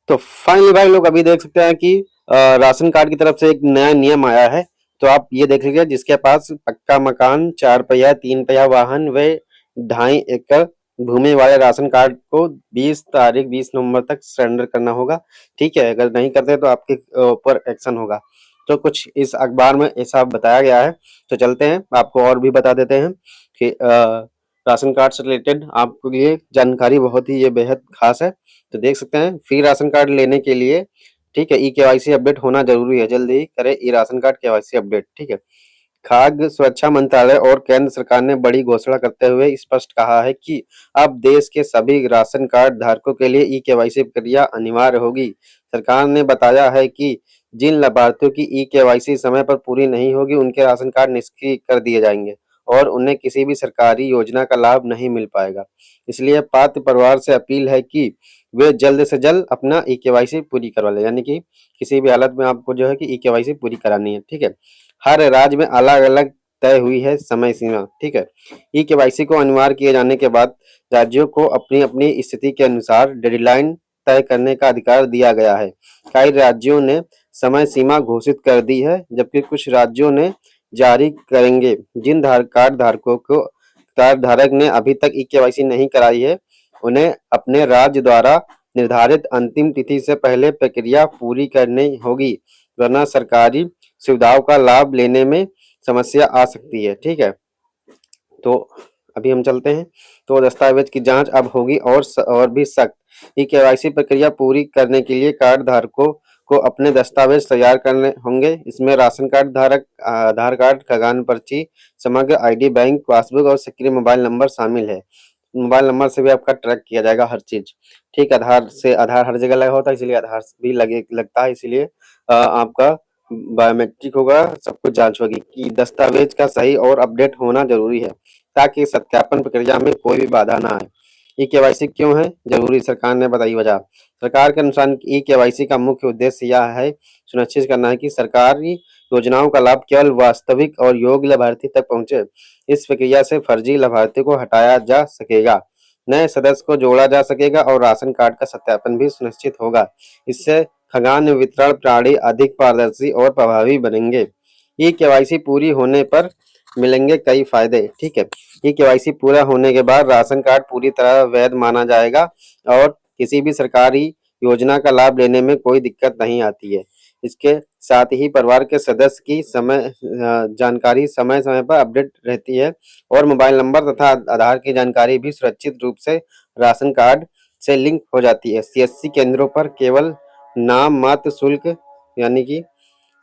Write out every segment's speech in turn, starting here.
तो फाइनली भाई लोग अभी देख सकते हैं कि राशन कार्ड की तरफ से एक नया नियम आया है। तो आप ये देख लीजिए, जिसके पास पक्का मकान, 4 पहिया 3 पहिया वाहन व 2.5 एकड़ भूमि वाले राशन कार्ड को 20 नवंबर तक सरेंडर करना होगा। ठीक है, अगर नहीं करते तो आपके ऊपर एक्शन होगा। तो कुछ इस अखबार में ऐसा बताया गया है। तो चलते हैं, आपको और भी बता देते हैं कि राशन कार्ड से रिलेटेड आपके लिए जानकारी बहुत ही ये बेहद खास है। तो देख सकते हैं, फ्री राशन कार्ड लेने के लिए, ठीक है, ई केवाईसी अपडेट होना जरूरी है। जल्दी ही करें ई राशन कार्ड केवाईसी अपडेट। ठीक है, खाद्य सुरक्षा मंत्रालय और केंद्र सरकार ने बड़ी घोषणा करते हुए स्पष्ट कहा है कि अब देश के सभी राशन कार्ड धारकों के लिए ई केवाईसी प्रक्रिया अनिवार्य होगी। सरकार ने बताया है कि जिन लाभार्थियों की ई केवाईसी समय पर पूरी नहीं होगी, उनके राशन कार्ड निष्क्रिय कर दिए जाएंगे और उन्हें किसी भी सरकारी योजना का लाभ नहीं मिल पाएगा। इसलिए पात्र परिवार से अपील है कि वे जल्द से जल्द अपना ई केवाईसी पूरी करवा लें। यानी कि किसी भी हालत में आपको जो है कि ई केवाईसी पूरी करानी है। ठीक है, हर राज्य में अलग अलग तय हुई है समय सीमा। ठीक है, ई केवाईसी को अनिवार्य किए जाने के बाद राज्यों को अपनी अपनी स्थिति के अनुसार डेडलाइन तय करने का अधिकार दिया गया है। कई राज्यों ने समय सीमा घोषित कर दी है, जबकि कुछ राज्यों ने जारी करेंगे। जिन कार्ड धारकों को कार्ड धारक ने अभी तक ई केवाईसी नहीं कराई है, उन्हें अपने राज्य द्वारा निर्धारित अंतिम तिथि से पहले प्रक्रिया पूरी करनी होगी, वरना सरकारी सुविधाओं का लाभ लेने में समस्या आ सकती है। ठीक है, तो अभी हम चलते हैं। तो दस्तावेज की जांच अब होगी और भी सख्त। ई केवाईसी प्रक्रिया पूरी करने के लिए कार्ड धारकों को अपने दस्तावेज तैयार करने होंगे। इसमें राशन कार्ड धारक, आधार कार्ड, खगान पर्ची, समग्र आईडी, बैंक पासबुक और सक्रिय मोबाइल नंबर शामिल है। मोबाइल नंबर से भी आपका ट्रैक किया जाएगा हर चीज। ठीक, आधार हर जगह लगा होता है, इसलिए आधार भी लगता है, इसीलिए आपका बायोमेट्रिक होगा, सब कुछ जांच होगी कि दस्तावेज का सही और अपडेट होना जरूरी है, ताकि सत्यापन प्रक्रिया में कोई भी बाधा ना आए। ई केवाईसी क्यों है जरूरी, सरकार ने बताई वजह। सरकार के अनुसार ई केवाईसी का मुख्य उद्देश्य यह है सुनिश्चित करना है कि सरकारी योजनाओं का लाभ केवल वास्तविक और योग्य लाभार्थी तक पहुंचे। इस प्रक्रिया से फर्जी लाभार्थी को हटाया जा सकेगा, नए सदस्य को जोड़ा जा सकेगा और राशन कार्ड का सत्यापन भी सुनिश्चित होगा। इससे खगान वितरण प्रणाली अधिक पारदर्शी और प्रभावी बनेंगे। ई केवाईसी पूरी होने पर मिलेंगे कई फायदे। ठीक है, ई केवाईसी पूरा होने के बाद राशन कार्ड पूरी तरह वैध माना जाएगा और किसी भी सरकारी योजना का लाभ लेने में कोई दिक्कत नहीं आती है। इसके साथ ही परिवार के सदस्य की जानकारी समय समय पर अपडेट रहती है और मोबाइल नंबर तथा आधार की जानकारी भी सुरक्षित रूप से राशन कार्ड से लिंक हो जाती है। सीएससी केंद्रों पर केवल नाम मात्र शुल्क, यानी कि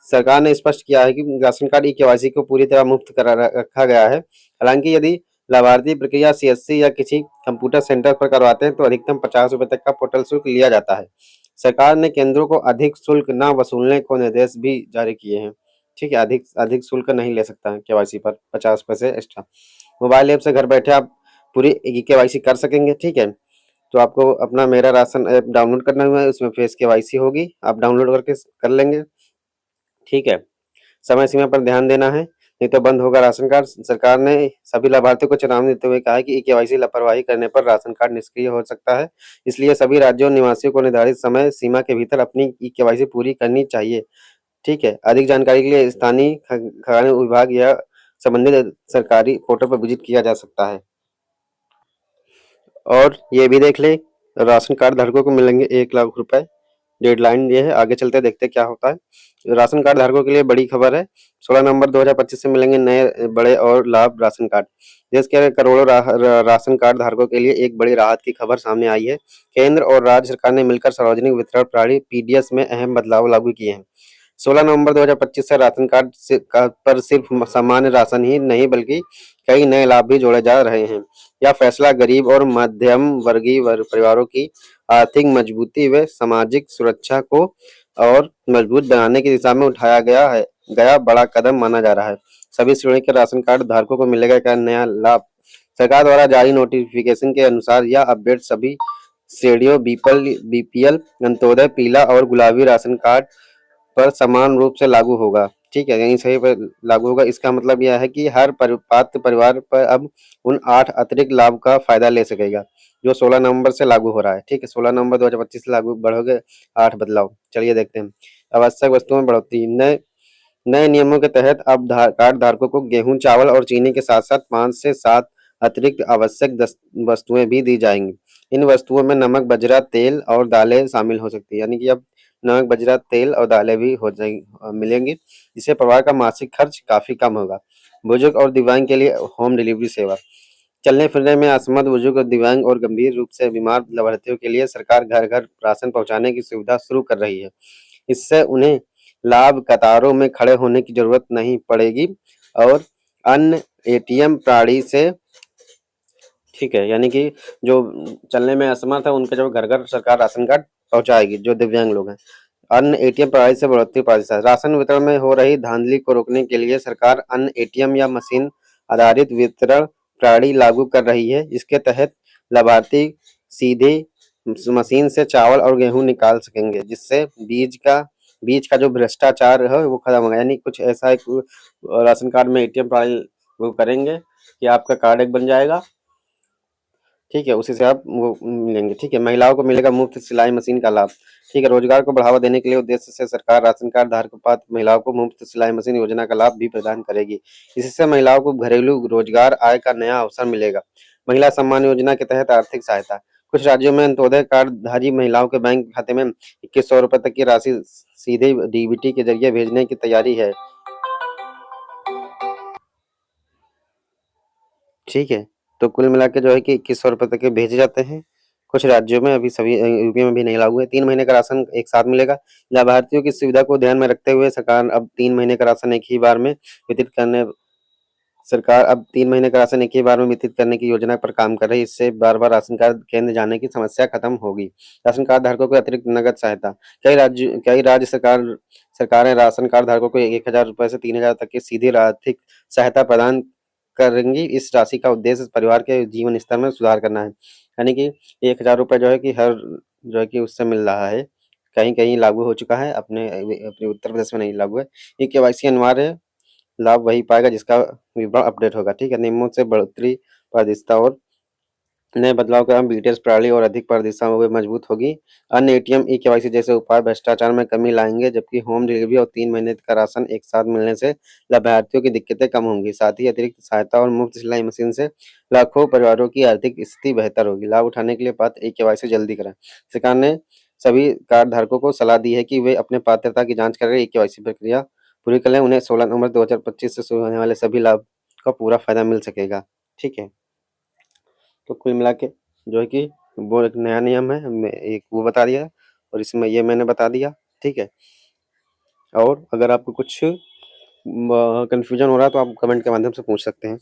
सरकार ने स्पष्ट किया है कि राशन कार्ड ई केवाईसी को पूरी तरह मुफ्त करा रखा गया है। हालांकि यदि लाभार्थी प्रक्रिया सीएससी या किसी कंप्यूटर सेंटर पर करवाते हैं तो अधिकतम 50 रुपए तक का पोर्टल शुल्क लिया जाता है। सरकार ने केंद्रों को अधिक शुल्क न वसूलने को निर्देश भी जारी किए हैं। ठीक है, अधिक अधिक शुल्क नहीं ले सकता है केवाईसी पर 50 पैसे एक्स्ट्रा। मोबाइल ऐप से घर बैठे आप पूरी ई केवाईसी कर सकेंगे। ठीक है, तो आपको अपना मेरा राशन ऐप डाउनलोड करना हुआ है, उसमें फेस केवाईसी होगी, आप डाउनलोड करके कर लेंगे। ठीक है, समय सीमा पर ध्यान देना है, नहीं तो बंद होगा राशन कार्ड। सरकार ने सभी लाभार्थियों को चेतावनी देते हुए कहा है कि ई केवाईसी लापरवाही करने पर राशन कार्ड निष्क्रिय हो सकता है। इसलिए सभी राज्यों और निवासियों को निर्धारित समय सीमा के भीतर अपनी ई केवाईसी पूरी करनी चाहिए। ठीक है, अधिक जानकारी के लिए स्थानीय खाद्य विभाग या संबंधित सरकारी पोर्टल पर विजिट किया जा सकता है। और ये भी देख ले, राशन कार्ड धारकों को मिलेंगे 1 लाख रुपए। डेडलाइन ये है, आगे चलते देखते क्या होता है। राशन कार्ड धारकों के लिए बड़ी खबर है, 16 नवंबर 2025 से मिलेंगे नए बड़े और लाभ राशन कार्ड। देश के करोड़ों राशन कार्ड धारकों के लिए एक बड़ी राहत की खबर सामने आई है। केंद्र और राज्य सरकार ने मिलकर सार्वजनिक वितरण प्रणाली पीडीएस में अहम बदलाव लागू किए हैं। 16 नवंबर 2025 से राशन कार्ड पर सिर्फ सामान्य राशन ही नहीं बल्कि कई नए लाभ भी जोड़े जा रहे हैं। यह फैसला गरीब और मध्यम वर्गीय परिवारों की आर्थिक मजबूती व सामाजिक सुरक्षा को और मजबूत बनाने की दिशा में उठाया गया बड़ा कदम माना जा रहा है। सभी श्रेणी के राशन कार्ड धारकों को मिलेगा क्या नया लाभ। सरकार द्वारा जारी नोटिफिकेशन के अनुसार यह अपडेट सभी श्रेणियों बीपीएल, अंत्योदय, पीला और गुलाबी राशन कार्ड पर समान रूप से लागू होगा। ठीक है, यहीं सभी पर लागू होगा। इसका मतलब यह है कि हर पात्र परिवार पर अब उन 8 अतिरिक्त लाभ का फायदा ले सकेगा, जो 16 नवंबर से लागू हो रहा है। ठीक है, 16 नवंबर 2025 से लागू बढ़ोगे 8 बदलाव। चलिए देखते हैं। आवश्यक वस्तुओं में बढ़ोतरी। नए नए नियमों के तहत अब कार्ड धारकों को गेहूं, चावल और चीनी के साथ साथ 5 से 7 अतिरिक्त आवश्यक वस्तुएं भी दी जाएंगी। इन वस्तुओं में नमक, बजरा, तेल और दालें शामिल हो सकती है। यानी कि अब नमक, बजरा, तेल और दालें भी मिलेंगी, जिससे परिवार का मासिक खर्च काफी कम होगा। बुजुर्ग और दिव्यांग के लिए होम डिलीवरी सेवा। चलने फिरने में असमर्थ बुजुर्ग और दिव्यांग और गंभीर रूप से बीमार लाभार्थियों के लिए सरकार घर घर राशन पहुंचाने की सुविधा शुरू कर रही है। इससे उन्हें लाभ कतारों में खड़े होने की जरूरत नहीं पड़ेगी और अन्य एटीएम प्रणाली से, ठीक है, यानी कि जो चलने में असमर्थ है उनके जो घर घर सरकार राशन कार्ड पहुंचाएगी, जो दिव्यांग लोग हैं। अन्य एटीएम प्रणाली से बढ़ोतरी पारित। राशन वितरण में हो रही धांधली को रोकने के लिए सरकार अन्य एटीएम या मशीन आधारित वितरण प्रणाली लागू कर रही है। इसके तहत लाभार्थी सीधे मशीन से चावल और गेहूं निकाल सकेंगे, जिससे बीच का जो भ्रष्टाचार है वो खत्म होगा। यानी कुछ ऐसा एक राशन कार्ड में एटीएम प्रणाली वो करेंगे कि आपका कार्ड एक बन जाएगा, ठीक है, उसी से आप वो मिलेंगे। ठीक है, महिलाओं को मिलेगा मुफ्त सिलाई मशीन का लाभ। ठीक है, रोजगार को बढ़ावा देने के लिए उद्देश्य से सरकार राशन कार्ड धारक पात्र महिलाओं को मुफ्त सिलाई मशीन योजना का लाभ भी प्रदान करेगी। इससे महिलाओं को घरेलू रोजगार आय का नया अवसर मिलेगा। महिला सम्मान योजना के तहत आर्थिक सहायता। कुछ राज्यों में अंत्योदय कार्डधारी महिलाओं के बैंक खाते में 2100 रुपए तक की राशि सीधे डीबीटी के जरिए भेजने की तैयारी है। ठीक है, तो कुल मिला के जो है कि 2100 रुपए तक के भेजे जाते हैं। कुछ राज्यों में, अभी सभी यूपी में भी नहीं लागू है। 3 महीने का राशन एक साथ मिलेगा। लाभार्थियों की सुविधा को ध्यान में रखते हुए सरकार अब 3 महीने का राशन एक ही बार में वितरित करने की योजना पर काम कर रही है। इससे बार-बार राशन कार्ड केंद्र जाने की समस्या खत्म होगी। राशन कार्ड धारकों को अतिरिक्त नगद सहायता। कई राज्य सरकारें राशन कार्ड धारकों को 1000 रुपए से 3000 तक की सीधी आर्थिक सहायता प्रदान करेंगी। इस राशि का उद्देश्य परिवार के जीवन स्तर में सुधार करना है। यानी कि 1000 रुपए जो है कि हर जो है कि उससे मिल रहा है। कहीं-कहीं लागू हो चुका है, अपने उत्तर प्रदेश में नहीं लागू है। ये केवाईसी अनिवार्य है। लाभ वही पाएगा जिसका विवरण अपडेट होगा। ठीक है, नियमों से बढ़ोतरी, पारदर्शिता और नए बदलाव के कारण बीटीएस प्रणाली और अधिक पारदर्शिता में मजबूत होगी। अन्य एटीएम ई केवाईसी जैसे उपाय भ्रष्टाचार में कमी लाएंगे, जबकि होम डिलीवरी और 3 महीने का राशन एक साथ मिलने से लाभार्थियों की दिक्कतें कम होंगी। साथ ही अतिरिक्त सहायता और मुफ्त सिलाई मशीन से लाखों परिवारों की आर्थिक स्थिति बेहतर होगी। लाभ उठाने के लिए पात्र ई केवाईसी जल्दी करें। सरकार ने सभी कार्ड धारकों को सलाह दी है कि वे अपने पात्रता की जांच कर ई केवाईसी प्रक्रिया पूरी कर लें। उन्हें 16 नवंबर 2025 से शुरू होने वाले सभी लाभ का पूरा फायदा मिल सकेगा। ठीक है, तो कुल मिला के जो है कि वो एक नया नियम है, मैं एक वो बता दिया और इसमें ये मैंने बता दिया। ठीक है, और अगर आपको कुछ कंफ्यूजन हो रहा है तो आप कमेंट के माध्यम से पूछ सकते हैं।